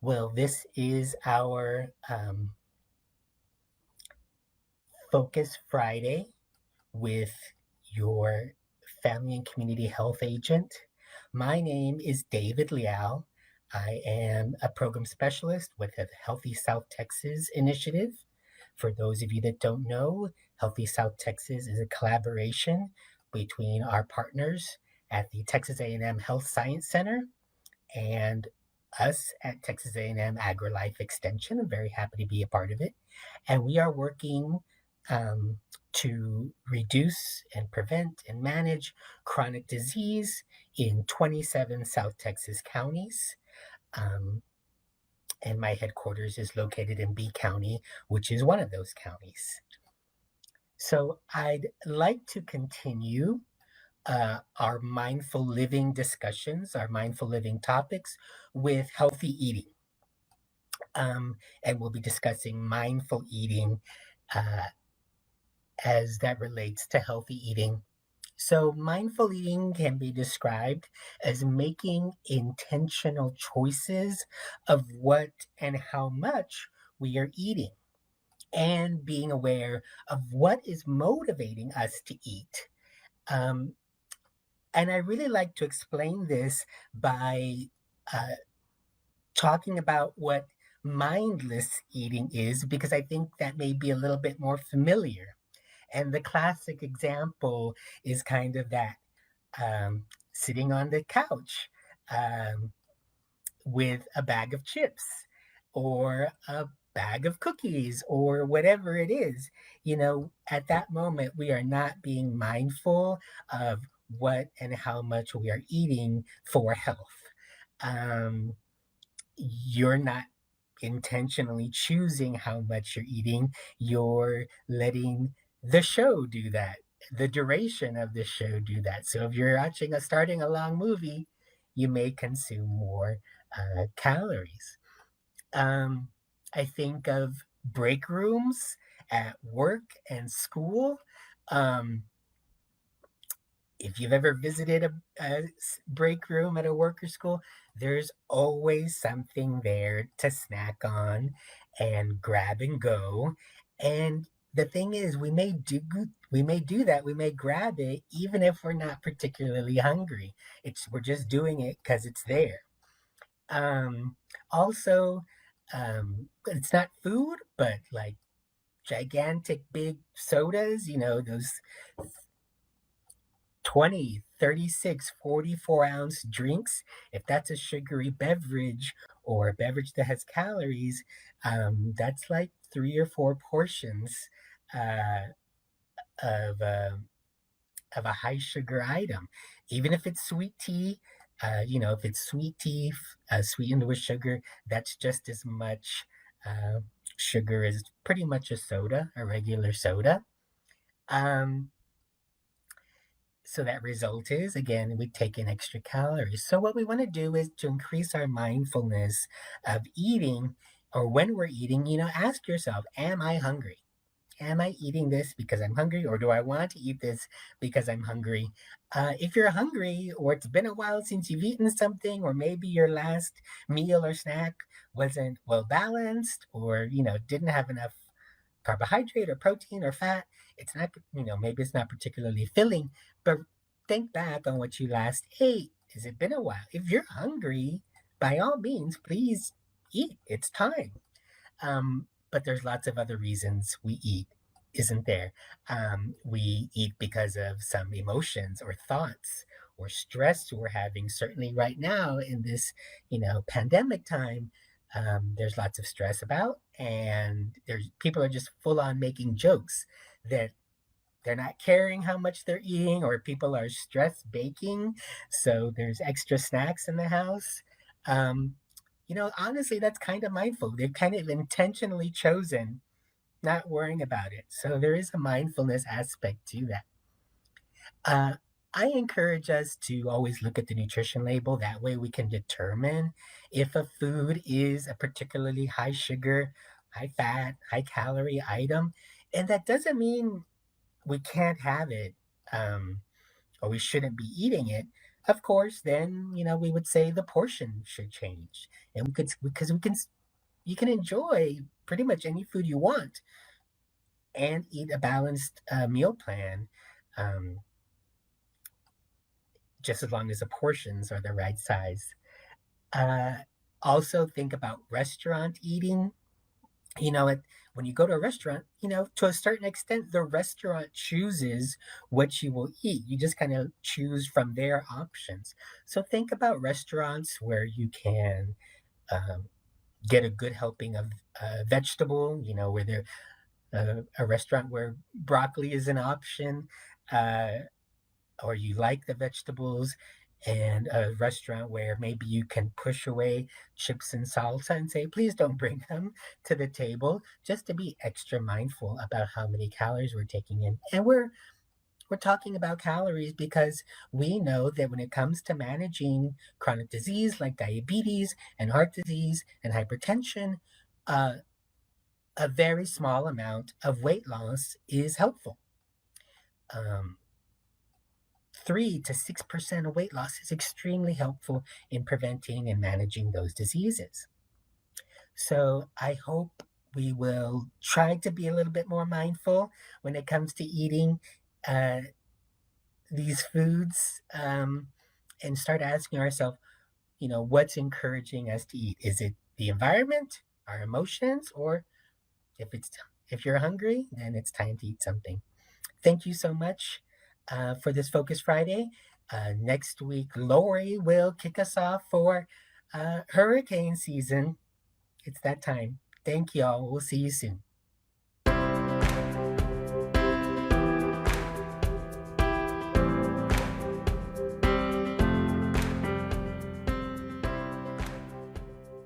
Well, this is our Focus Friday with your family and community health agent. My name is David Leal. I am a program specialist with the Healthy South Texas initiative. For those of you that don't know, Healthy South Texas is a collaboration between our partners at the Texas A&M Health Science Center and us at Texas A&M AgriLife Extension. I'm very happy to be a part of it. And we are working um, to reduce and prevent and manage chronic disease in 27 South Texas counties. Um, and my headquarters is located in B County, which is one of those counties. So I'd like to continue our mindful living discussions, our mindful living topics with healthy eating. And we'll be discussing mindful eating uh, as that relates to healthy eating. So, mindful eating can be described as making intentional choices of what and how much we are eating and being aware of what is motivating us to eat. Um, and I really like to explain this by uh, talking about what mindless eating is, because I think that may be a little bit more familiar. And the classic example is kind of that sitting on the couch um, with a bag of chips or a bag of cookies or whatever it is. At that moment, we are not being mindful of what and how much we are eating for health. Um, you're not intentionally choosing how much you're eating. You're letting the show do that, the duration of the show do that. So if you're starting a long movie, you may consume more calories. Um, I think of break rooms at work and school. Um, if you've ever visited a break room at a work or school, there's always something there to snack on and grab and go. And the thing is, we may do that, we may grab it even if we're not particularly hungry. We're just doing it because it's there. Um, Also, it's not food, but like gigantic big sodas, those 20, 36, 44-ounce drinks. If that's a sugary beverage or a beverage that has calories, that's like 3 or 4 portions uh, of, uh, of a high sugar item. Even if it's sweet tea, if it's sweet tea sweetened with sugar, that's just as much uh, sugar as pretty much a soda, a regular soda. Um, So that result is, again, we take in extra calories. So what we want to do is to increase our mindfulness of eating, or when we're eating, ask yourself, am I hungry? Am I eating this because I'm hungry, or do I want to eat this because I'm hungry? If you're hungry, or it's been a while since you've eaten something, or maybe your last meal or snack wasn't well balanced, or didn't have enough carbohydrate or protein or fat, it's not, maybe it's not particularly filling, but think back on what you last ate. Has it been a while? If you're hungry, by all means, please eat. It's time. But there's lots of other reasons we eat, isn't there? We eat because of some emotions or thoughts or stress we're having. Certainly, right now in this, pandemic time, there's lots of stress about, and there's people are just full on making jokes that they're not caring how much they're eating, or people are stress baking, so there's extra snacks in the house. Um, Honestly, that's kind of mindful. They've kind of intentionally chosen not worrying about it. So there is a mindfulness aspect to that. Uh, I encourage us to always look at the nutrition label. That way we can determine if a food is a particularly high sugar, high fat, high calorie item. And that doesn't mean we can't have it, or we shouldn't be eating it. Of course, then, we would say the portion should change. And we could, because you can enjoy pretty much any food you want and eat a balanced meal plan, um, just as long as the portions are the right size. Uh, Also think about restaurant eating. You know, it, when you go to a restaurant, to a certain extent, the restaurant chooses what you will eat. You just kind of choose from their options. So think about restaurants where you can um, get a good helping of vegetable, where there a restaurant where broccoli is an option, uh, or you like the vegetables, and a restaurant where maybe you can push away chips and salsa and say, please don't bring them to the table, just to be extra mindful about how many calories we're taking in. And we're talking about calories because we know that when it comes to managing chronic disease like diabetes and heart disease and hypertension, uh, a very small amount of weight loss is helpful. Um, 3 to 6% of weight loss is extremely helpful in preventing and managing those diseases. So I hope we will try to be a little bit more mindful when it comes to eating uh, these foods, and start asking ourselves, what's encouraging us to eat? Is it the environment, our emotions, or if it's if you're hungry, then it's time to eat something. Thank you so much for this Focus Friday. Next week, Lori will kick us off for hurricane season. It's that time. Thank you all. We'll see you soon.